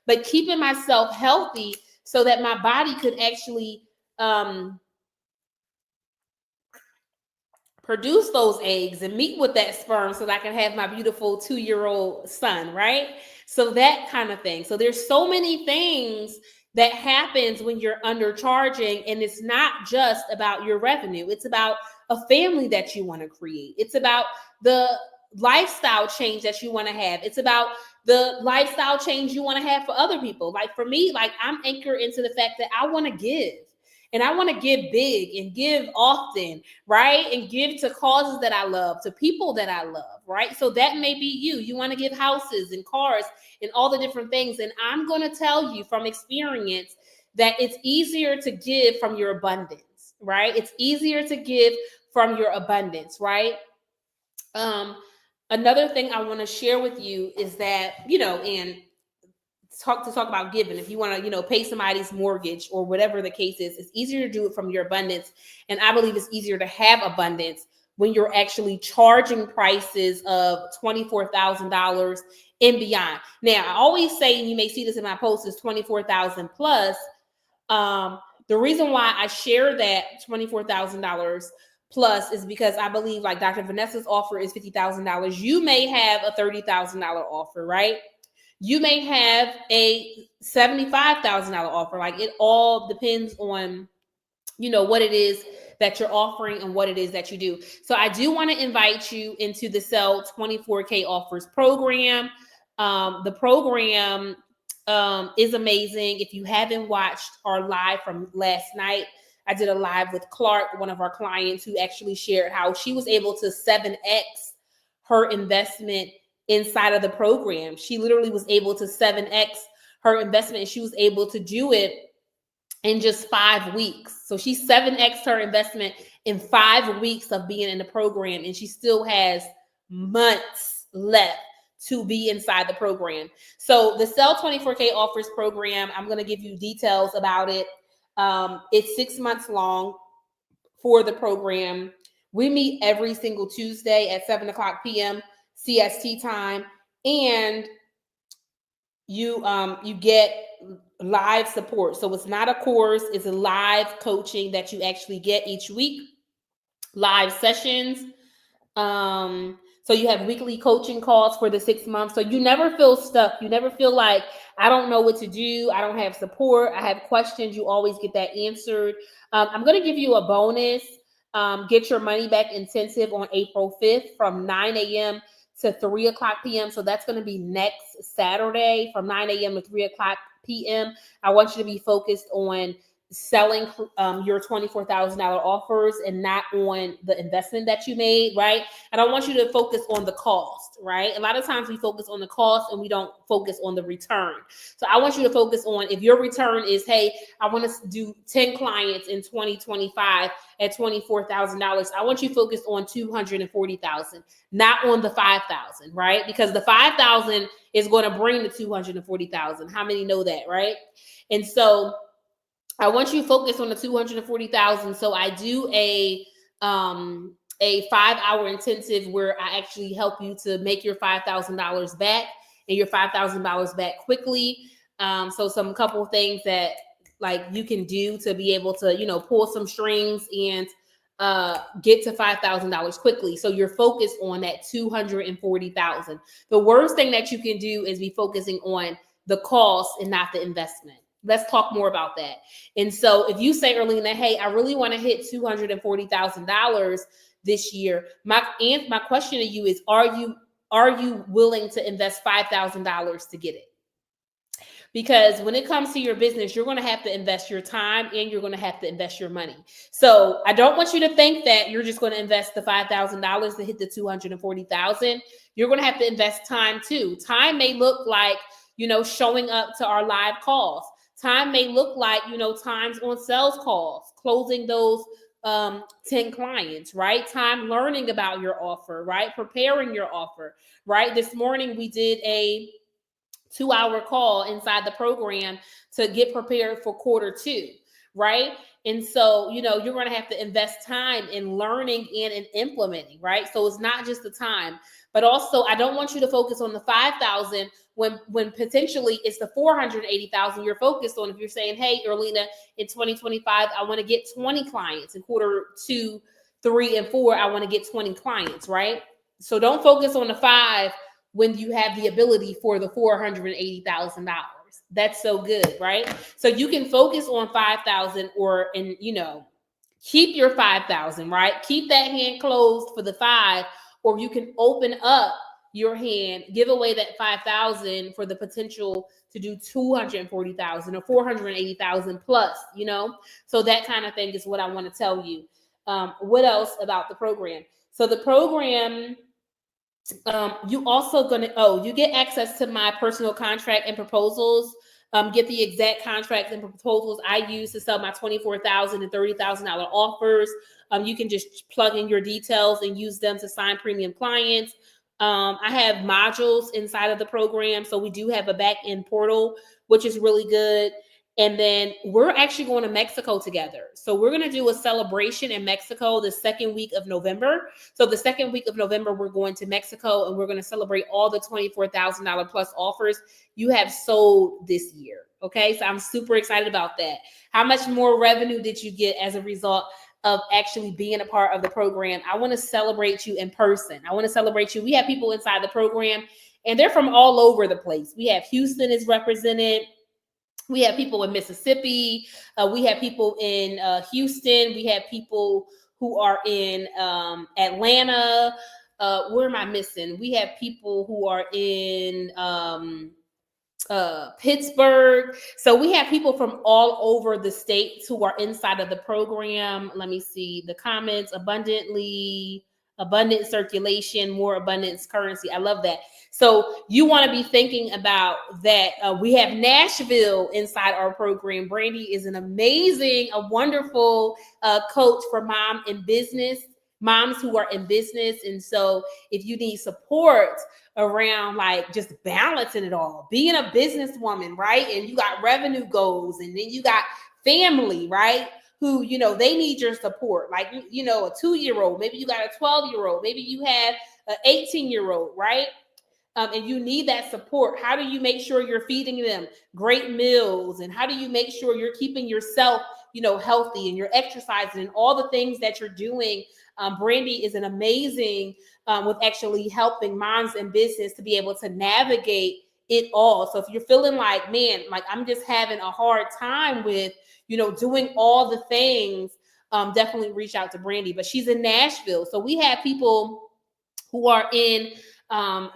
But keeping myself healthy so that my body could actually produce those eggs and meet with that sperm so that I can have my beautiful 2-year-old son, right? So that kind of thing. So there's so many things that happens when you're undercharging, and it's not just about your revenue. It's about a family that you want to create. It's about the lifestyle change that you want to have. It's about the lifestyle change you want to have for other people. Like for me, like I'm anchored into the fact that I want to give. And I want to give big and give often, right? And give to causes that I love, to people that I love, right? So that may be you. You want to give houses and cars and all the different things. And I'm going to tell you from experience that it's easier to give from your abundance, right? It's easier to give from your abundance, right? Another thing I want to share with you is that, and talk about giving. If you want to, pay somebody's mortgage or whatever the case is, it's easier to do it from your abundance. And I believe it's easier to have abundance when you're actually charging prices of $24,000 and beyond. Now, I always say, and you may see this in my posts, is 24,000 plus. The reason why I share that $24,000 plus is because I believe like Dr. Vanessa's offer is $50,000. You may have a $30,000 offer, right? You may have a $75,000 offer. Like it all depends on, what it is that you're offering and what it is that you do. So I do want to invite you into the Sell 24K Offers program. The program is amazing. If you haven't watched our live from last night, I did a live with Clark, one of our clients, who actually shared how she was able to 7x her investment inside of the program. She literally was able to 7x her investment, and she was able to do it in just 5 weeks. So she 7x her investment in 5 weeks of being in the program, and she still has months left to be inside the program. So the Sell 24K Offers program, I'm going to give you details about it. It's 6 months long for the program. We meet every single Tuesday at 7:00 p.m. CST time, and you get live support. So it's not a course, it's a live coaching that you actually get each week, live sessions. So you have weekly coaching calls for the 6 months. So you never feel stuck. You never feel like, I don't know what to do. I don't have support. I have questions. You always get that answered. I'm going to give you a bonus, get your money back intensive on April 5th from 9 a.m. to 3:00 p.m. So that's going to be next Saturday from 9 a.m. to 3:00 p.m. I want you to be focused on selling your $24,000 offers and not on the investment that you made, right? And I want you to focus on the cost, right? A lot of times we focus on the cost and we don't focus on the return. So I want you to focus on, if your return is, hey, I want to do 10 clients in 2025 at $24,000, I want you focused on 240,000, not on the 5,000, right? Because the 5,000 is going to bring the 240,000. How many know that, right? And so I want you to focus on the 240,000. So I do a a 5-hour intensive where I actually help you to make your $5,000 back and your $5,000 back quickly. So some couple of things that like you can do to be able to, pull some strings and get to $5,000 quickly. So you're focused on that 240,000. The worst thing that you can do is be focusing on the cost and not the investment. Let's talk more about that. And so if you say, Erlina, hey, I really want to hit $240,000 this year, my question to you is, are you willing to invest $5,000 to get it? Because when it comes to your business, you're going to have to invest your time and you're going to have to invest your money. So I don't want you to think that you're just going to invest the $5,000 to hit the 240,000. You're going to have to invest time too. Time may look like, showing up to our live calls. Time may look like, times on sales calls, closing those 10 clients, right? Time learning about your offer, right? Preparing your offer, right? This morning we did a 2-hour call inside the program to get prepared for Q2, right? And so, you're going to have to invest time in learning and in implementing, right? So it's not just the time, but also I don't want you to focus on the 5,000 when potentially it's the 480,000 you're focused on. If you're saying, hey, Erlina, in 2025, I want to get 20 clients. In Q2, 3, and 4, I want to get 20 clients, right? So don't focus on the 5 when you have the ability for the $480,000. That's so good, right? So you can focus on 5,000 keep your 5,000, right? Keep that hand closed for the 5, or you can open up your hand, give away that 5,000 for the potential to do 240,000 or 480,000 plus, So that kind of thing is what I want to tell you. What else about the program? So the program, you also you get access to my personal contract and proposals. Get the exact contracts and proposals I use to sell my $24,000 and $30,000 offers. You can just plug in your details and use them to sign premium clients. I have modules inside of the program. So we do have a back-end portal, which is really good. And then we're actually going to Mexico together. So we're going to do a celebration in Mexico the second week of November. So the second week of November, we're going to Mexico and we're going to celebrate all the $24,000 plus offers you have sold this year. Okay. So I'm super excited about that. How much more revenue did you get as a result of actually being a part of the program? I want to celebrate you in person. I want to celebrate you. We have people inside the program and they're from all over the place. We have Houston is represented. We have people in Mississippi. We have people in Houston. We have people who are in Atlanta. Where am I missing? We have people who are in Pittsburgh. So we have people from all over the states who are inside of the program. Let me see the comments. Abundant circulation, more abundance currency. I love that. So you want to be thinking about that. We have Nashville inside our program. Brandy is an amazing, a wonderful coach for moms who are in business. And so if you need support around like just balancing it all, being a businesswoman, right? And you got revenue goals and then you got family, right? Who, they need your support. Like, a 2-year-old, maybe you got a 12-year-old, maybe you have an 18-year-old, right? And you need that support. How do you make sure you're feeding them great meals? And how do you make sure you're keeping yourself, healthy and you're exercising and all the things that you're doing? Brandy is an amazing with actually helping moms in business to be able to navigate it all. So if you're feeling like, man, like I'm just having a hard time with, doing all the things, definitely reach out to Brandy. But she's in Nashville. So we have people who are in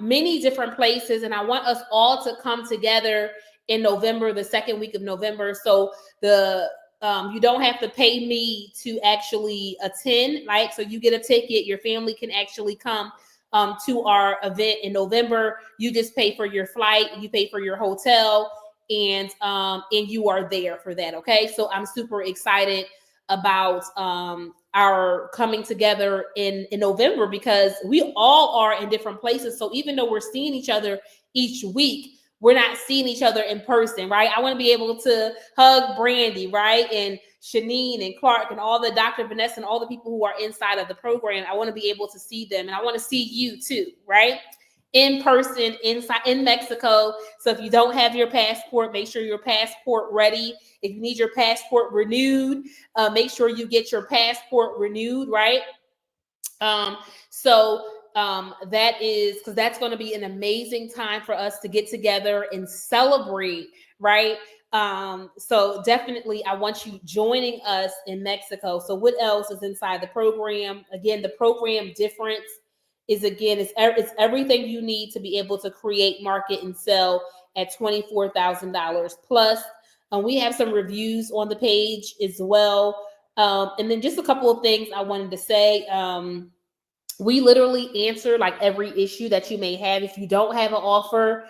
many different places. And I want us all to come together in November, the second week of November. So you don't have to pay me to actually attend, right? So you get a ticket, your family can actually come to our event in November. You just pay for your flight, you pay for your hotel, and you are there for that. Okay. So I'm super excited about our coming together in November because we all are in different places. So even though we're seeing each other each week, we're not seeing each other in person, right? I want to be able to hug Brandy, right? And Shanine and Clark and all the Dr. Vanessa and all the people who are inside of the program. I want to be able to see them, and I want to see you too, right? In person, inside in Mexico. So if you don't have your passport, make sure your passport ready. If you need your passport renewed, make sure you get your passport renewed, right? That is, because that's going to be an amazing time for us to get together and celebrate, right? So definitely I want you joining us in Mexico. So what else is inside the program? Again, the program difference is, again, it's everything you need to be able to create, market, and sell at $24,000 plus. We have some reviews on the page as well. And then just a couple of things I wanted to say. We literally answer like every issue that you may have. If you don't have an offer,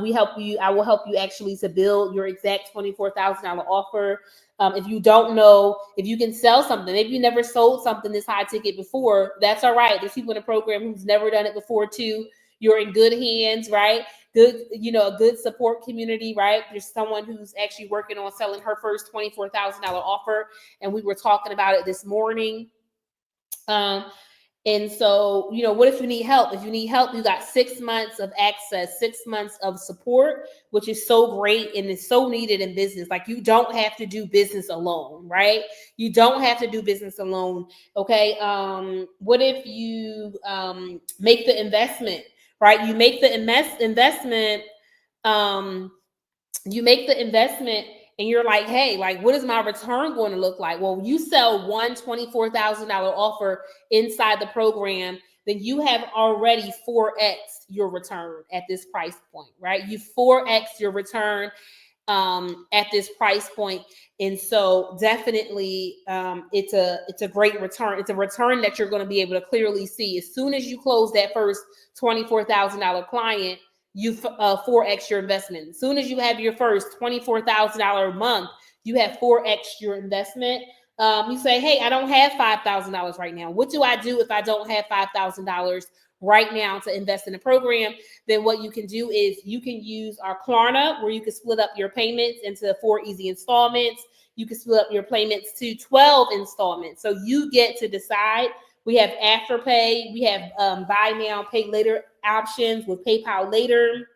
we help you. I will help you actually to build your exact $24,000 offer. If you don't know if you can sell something, maybe you never sold something this high ticket before, that's all right. There's people in the program who's never done it before too. You're in good hands, right? Good, a good support community, right? There's someone who's actually working on selling her first $24,000 offer, and we were talking about it this morning. And so, what if you need help? If you need help, you got 6 months of access, 6 months of support, which is so great and is so needed in business. Like, you don't have to do business alone, right? You don't have to do business alone. Okay. What if you make the investment, right? You make the investment. You make the investment and you're like, hey, like, what is my return going to look like? Well, you sell one $24,000 offer inside the program, then you have already 4x your return at this price point, right? You 4x your return at this price point. And so definitely it's a great return. It's a return that you're going to be able to clearly see. As soon as you close that first $24,000 client, you 4x your investment. As soon as you have your first $24,000 a month, you have 4x your investment. You say, hey, I don't have $5,000 right now. What do I do if I don't have $5,000 right now to invest in a program? Then what you can do is you can use our Klarna, where you can split up your payments into 4 easy installments. You can split up your payments to 12 installments. So you get to decide. We have Afterpay. We have buy now, pay later options with PayPal later.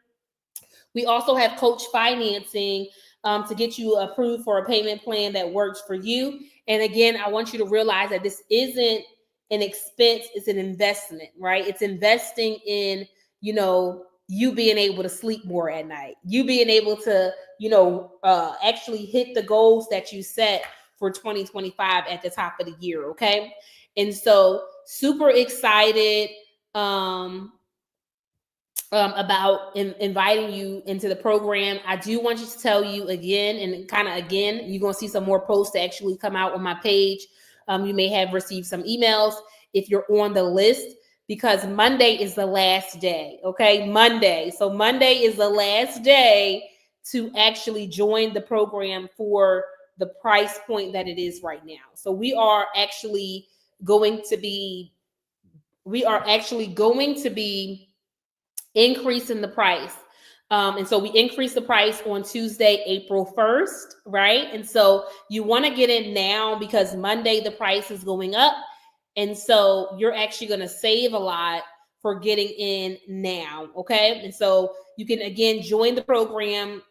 We also have coach financing to get you approved for a payment plan that works for you. And again, I want you to realize that this isn't an expense, it's an investment, right? It's investing in, you being able to sleep more at night, you being able to, actually hit the goals that you set for 2025 at the top of the year. Okay. And so super excited about inviting you into the program. I do want you to tell you again, and again, you're going to see some more posts that actually come out on my page. You may have received some emails if you're on the list, because Monday is the last day. Okay. Monday. So Monday is the last day to actually join the program for the price point that it is right now. So we are actually going to be increasing the price. And so we increased the price on Tuesday, April 1st, right? And so you want to get in now, because Monday the price is going up. And so you're actually going to save a lot for getting in now. Okay. And so you can, again, join the program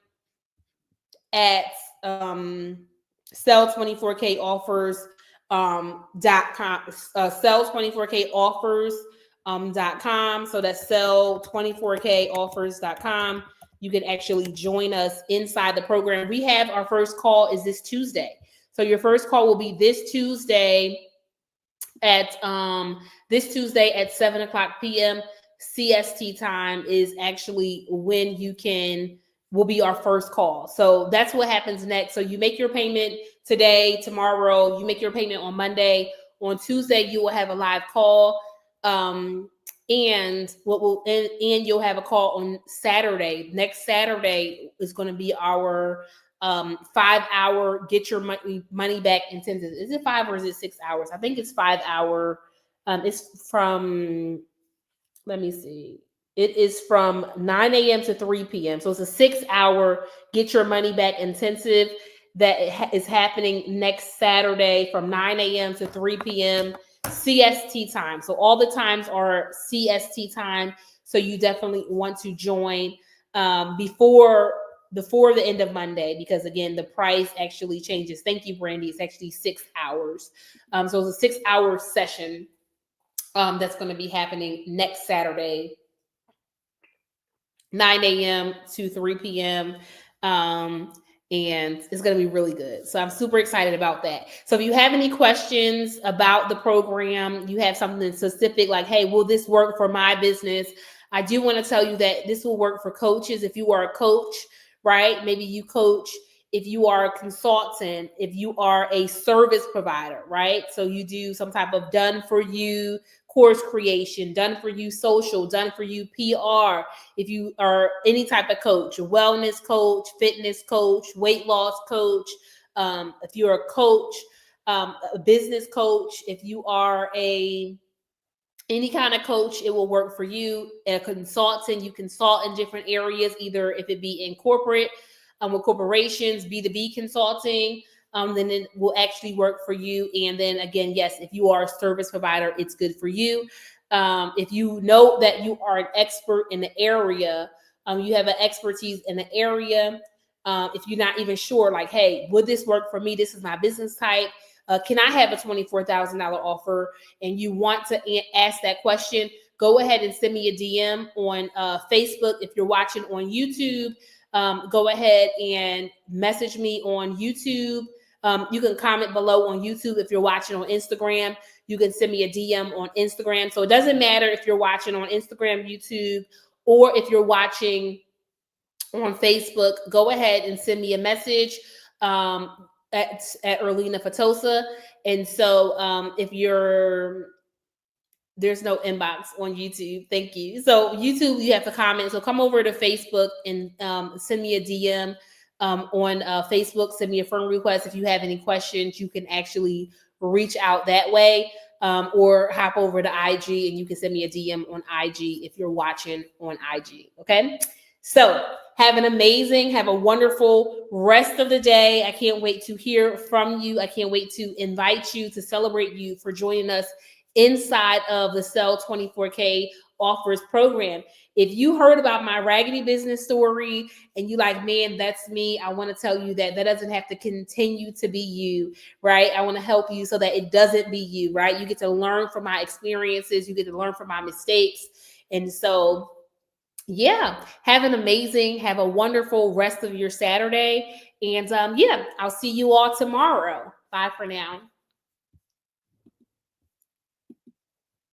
at sell24k offers.com, sell24k offers.com. So that's sell24k offers.com. You can actually join us inside the program. We have our first call is this Tuesday. So your first call will be this Tuesday at 7:00 p.m. CST time is actually when will be our first call. So that's what happens next. So you make your payment today, tomorrow, you make your payment on Monday. On Tuesday, you will have a live call. And you'll have a call on Saturday. Next Saturday is going to be our 5-hour get your money back intensive. Is it 5 or is it 6 hours? I think it's 5 hour. It's from, let me see. It is from 9 a.m. to 3 p.m. So it's a 6-hour get your money back intensive that is happening next Saturday from 9 a.m. to 3 p.m. CST time. So all the times are CST time. So you definitely want to join before the end of Monday, because again, the price actually changes. Thank you, Brandy. It's actually 6 hours. So it's a 6-hour session that's going to be happening next Saturday, 9 a.m. to 3 p.m. And it's going to be really good. So I'm super excited about that. So if you have any questions about the program, you have something specific like, hey, will this work for my business? I do want to tell you that this will work for coaches. If you are a coach, right? Maybe you coach. If you are a consultant, if you are a service provider, right? So you do some type of done for you course creation, done for you social, done for you PR. If you are any type of coach, a wellness coach, fitness coach, weight loss coach, if you're a coach, a business coach, if you are any kind of coach, it will work for you. A consultant, you consult in different areas, either if it be in corporate, with corporations, B2B consulting, then it will actually work for you. And then again, yes, if you are a service provider, it's good for you. If you know that you are an expert in the area, you have an expertise in the area. If you're not even sure, like, hey, would this work for me? This is my business type. Can I have a $24,000 offer? And you want to ask that question, go ahead and send me a DM on Facebook. If you're watching on YouTube, go ahead and message me on YouTube. You can comment below on YouTube. If you're watching on Instagram, you can send me a DM on Instagram. So it doesn't matter if you're watching on Instagram, YouTube, or if you're watching on Facebook, go ahead and send me a message at Erlina Fatosa. And so if there's no inbox on YouTube. Thank you. So YouTube, you have to comment. So come over to Facebook and send me a DM on Facebook. Send me a friend request. If you have any questions, you can actually reach out that way, or hop over to IG and you can send me a DM on IG if you're watching on IG. Okay. So have a wonderful rest of the day. I can't wait to hear from you. I can't wait to invite you, to celebrate you for joining us inside of the Sell 24K Offers program. If you heard about my raggedy business story and you like, man, that's me, I want to tell you that doesn't have to continue to be you, right? I want to help you so that it doesn't be you, right? You get to learn from my experiences. You get to learn from my mistakes. And so, yeah, have a wonderful rest of your Saturday. And yeah, I'll see you all tomorrow. Bye for now.